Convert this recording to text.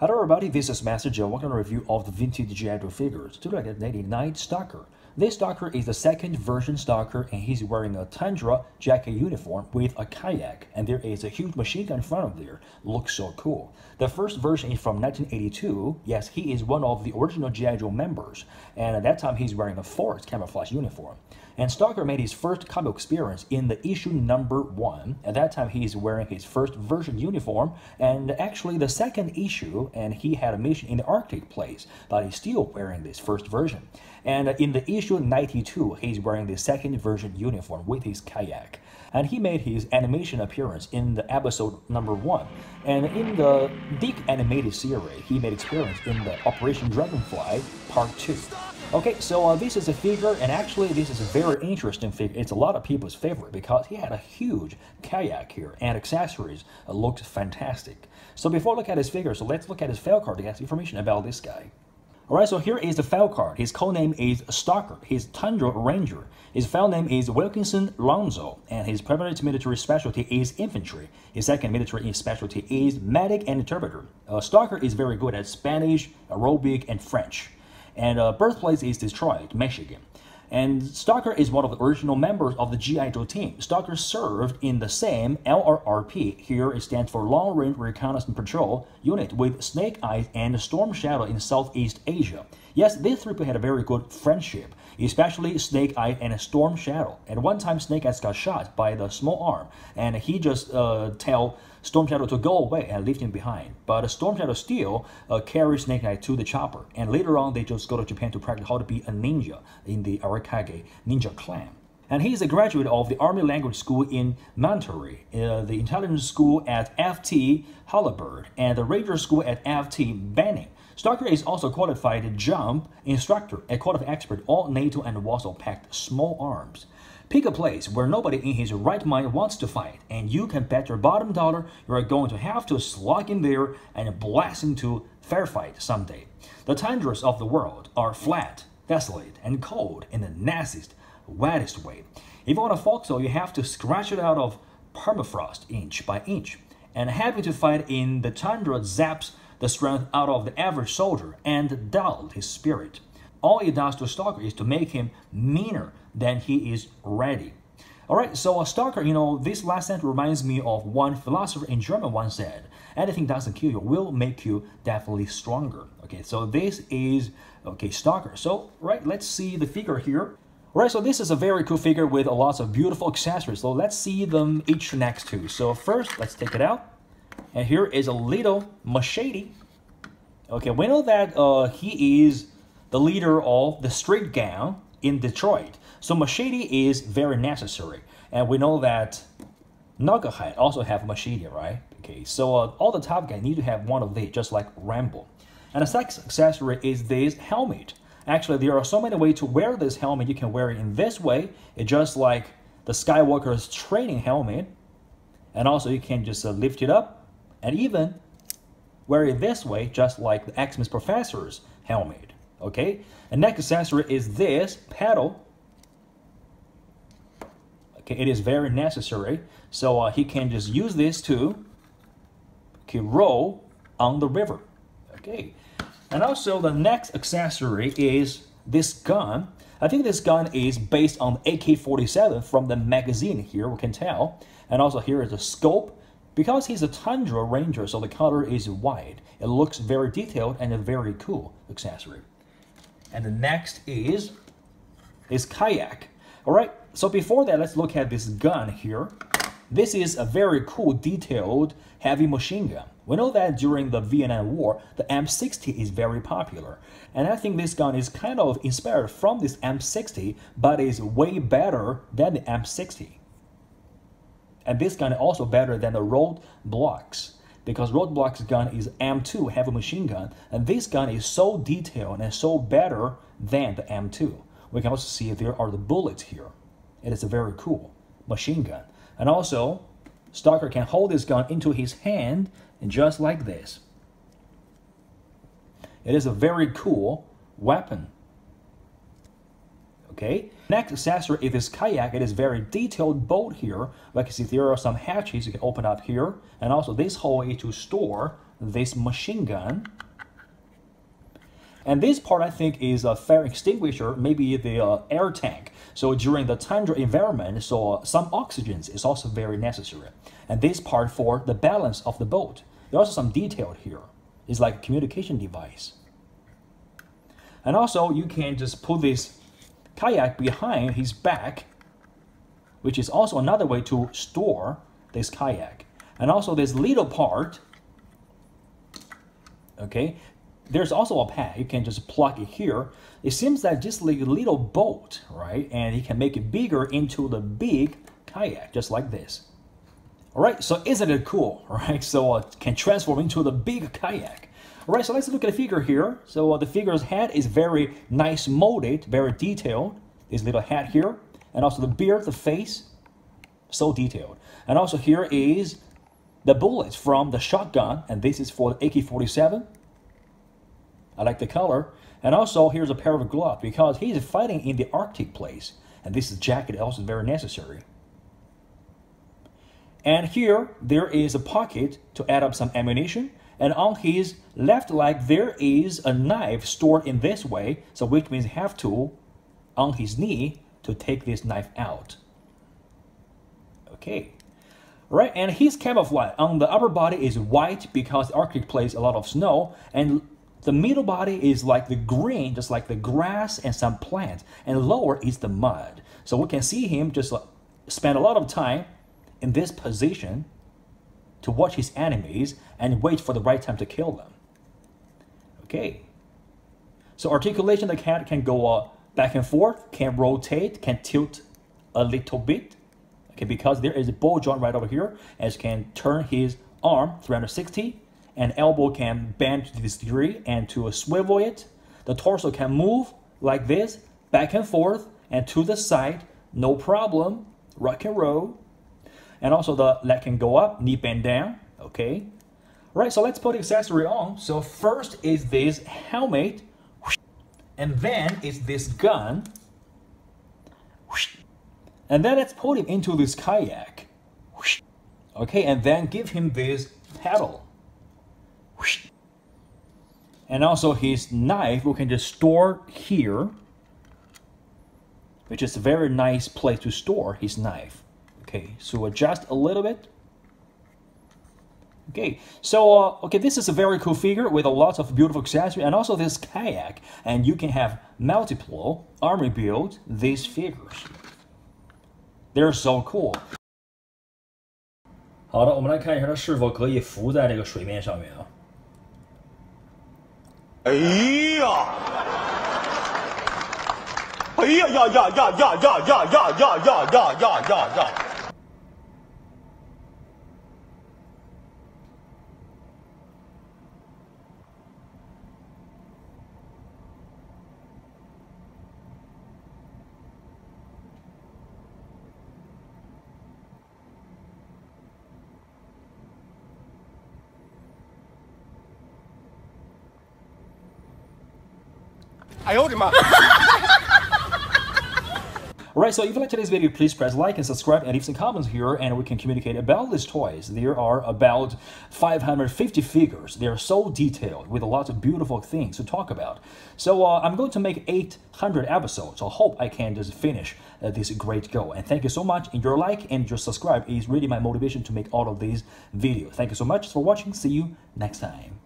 Hello everybody, this is Master Joe. Welcome to a review of the vintage GIJOE figures. Today I got 89 Stalker. This Stalker is the second version Stalker, and he's wearing a Tundra jacket uniform with a kayak, and there is a huge machine gun in front of there. Looks so cool. The first version is from 1982. Yes, he is one of the original GIJOE members, and at that time he's wearing a forest camouflage uniform. And Stalker made his first comic experience in the issue number 1. At that time he is wearing his first version uniform, and actually the second issue, and he had a mission in the Arctic place, but he's still wearing this first version. And in the issue 92, he's wearing the second version uniform with his kayak. And he made his animation appearance in the episode number 1. And in the Dick animated series, he made experience in the Operation Dragonfly Part 2. Okay, so this is a figure, and actually this is a very interesting figure. It's a lot of people's favorite because he had a huge kayak here, and accessories looked fantastic. So before we look at his figure, so let's look at his file card to get information about this guy. Alright, so here is the file card. His code name is Stalker. His Tundra Ranger. His file name is Wilkinson Lonzo. And his primary military specialty is infantry. His second military specialty is medic and interpreter. Stalker is very good at Spanish, Arabic, and French. And birthplace is Detroit, Michigan. And Stalker is one of the original members of the GIJOE team. Stalker served in the same LRRP. Here it stands for Long Range Reconnaissance Patrol unit with Snake Eyes and Storm Shadow in Southeast Asia. Yes, these three people had a very good friendship, especially Snake Eyes and Storm Shadow. At one time, Snake Eyes got shot by the small arm, and he just tell Storm Shadow to go away and leave him behind. But Storm Shadow still carries Snake Eyes to the chopper, and later on they just go to Japan to practice how to be a ninja in the Arakage ninja clan. And he is a graduate of the Army Language School in Monterey, the Intelligence School at FT Halliburton, and the Ranger School at FT Benning. Stalker is also qualified jump instructor, a qualified expert, all NATO and Warsaw Pact small arms. Pick a place where nobody in his right mind wants to fight, and you can bet your bottom dollar you are going to have to slog in there and blast into fair fight someday. The tundras of the world are flat, desolate, and cold in the nastiest, wettest way. If you want a foxhole, you have to scratch it out of permafrost inch by inch. And having to fight in the tundra zaps the strength out of the average soldier and dulled his spirit. All it does to Stalker is to make him meaner than he is ready. Alright, so Stalker, this last sentence reminds me of one philosopher in German once said, anything doesn't kill you will make you definitely stronger. Okay, so this is, Stalker. So, right, let's see the figure here. Alright, so this is a very cool figure with lots of beautiful accessories. So let's see them each next to. So first, let's take it out. And here is a little machete. Okay, we know that he is the leader of the street gang in Detroit. So machete is very necessary. And we know that Knucklehead also have machete, right? Okay, so all the top guys need to have one of these, just like Rambo. And the second accessory is this helmet. Actually, there are so many ways to wear this helmet. You can wear it in this way. It's just like the Skywalker's training helmet. And also you can just lift it up and even wear it this way, just like the X-Men Professor's helmet. Okay, and next accessory is this pedal. Okay, it is very necessary, so he can just use this to row on the river. Okay, and also the next accessory is this gun. I think this gun is based on AK-47 from the magazine here, we can tell. And also here is the scope. Because he's a Tundra Ranger, so the color is white. It looks very detailed and a very cool accessory. And the next is kayak. Alright, so before that, let's look at this gun here. This is a very cool, detailed, heavy machine gun. We know that during the Vietnam War, the M60 is very popular. And I think this gun is kind of inspired from this M60, but is way better than the M60. And this gun is also better than the Roadblock's, because Roadblock's gun is M2 heavy machine gun, and this gun is so detailed and so better than the M2. We can also see there are the bullets here. It is a very cool machine gun. And also, Stalker can hold this gun into his hand just like this. It is a very cool weapon. Okay, next accessory is this kayak. It is very detailed boat here. Like you see, there are some hatches you can open up here, and also this hole is to store this machine gun. And this part, I think, is a fire extinguisher, maybe the air tank. So during the tundra environment, so some oxygen is also very necessary. And this part for the balance of the boat. There's also some detail here. It's like a communication device. And also, you can just put this kayak behind his back, which is also another way to store this kayak. And also this little part, okay, there's also a pad. You can just plug it here. It seems that just like a little boat, right? And you can make it bigger into the big kayak, just like this. All right, so isn't it cool, right? So it can transform into the big kayak. All right, so let's look at the figure here. So the figure's head is very nice molded, very detailed. This little head here. And also the beard, the face, so detailed. And also here is the bullets from the shotgun. And this is for the AK-47. I like the color. And also here's a pair of gloves because he's fighting in the Arctic place. And this jacket is also very necessary. And here there is a pocket to add up some ammunition. And on his left leg, there is a knife stored in this way. So which means you have to, on his knee, to take this knife out. Okay. Right, and his camouflage on the upper body is white because the Arctic plays a lot of snow. And the middle body is like the green, just like the grass and some plants. And lower is the mud. So we can see him just spend a lot of time in this position to watch his enemies and wait for the right time to kill them. Okay. So articulation, the cat can go back and forth, can rotate, can tilt a little bit. Okay, because there is a ball joint right over here, as can turn his arm 360, and elbow can bend to this degree and to swivel it. The torso can move like this, back and forth, and to the side, no problem, rock and roll. And also the leg can go up, knee bend down, okay? All right, so let's put the accessory on. So first is this helmet, and then is this gun. And then let's put him into this kayak. Okay, and then give him this paddle. And also his knife, we can just store here, which is a very nice place to store his knife. Okay, so adjust a little bit. Okay, so okay, this is a very cool figure with a lot of beautiful accessories, and also this kayak, and you can have multiple army build these figures. They're so cool. 好的，我们来看一下它是否可以浮在这个水面上面啊。哎呀！哎呀呀呀呀呀呀呀呀呀呀呀呀呀！ 哎呦我的妈！ Alright, so if you like today's video, please press like and subscribe and leave some comments here, and we can communicate about these toys. There are about 550 figures. They are so detailed with a lot of beautiful things to talk about. So I'm going to make 800 episodes. So I hope I can just finish this great goal. And thank you so much. And your like and your subscribe is really my motivation to make all of these videos. Thank you so much for watching. See you next time.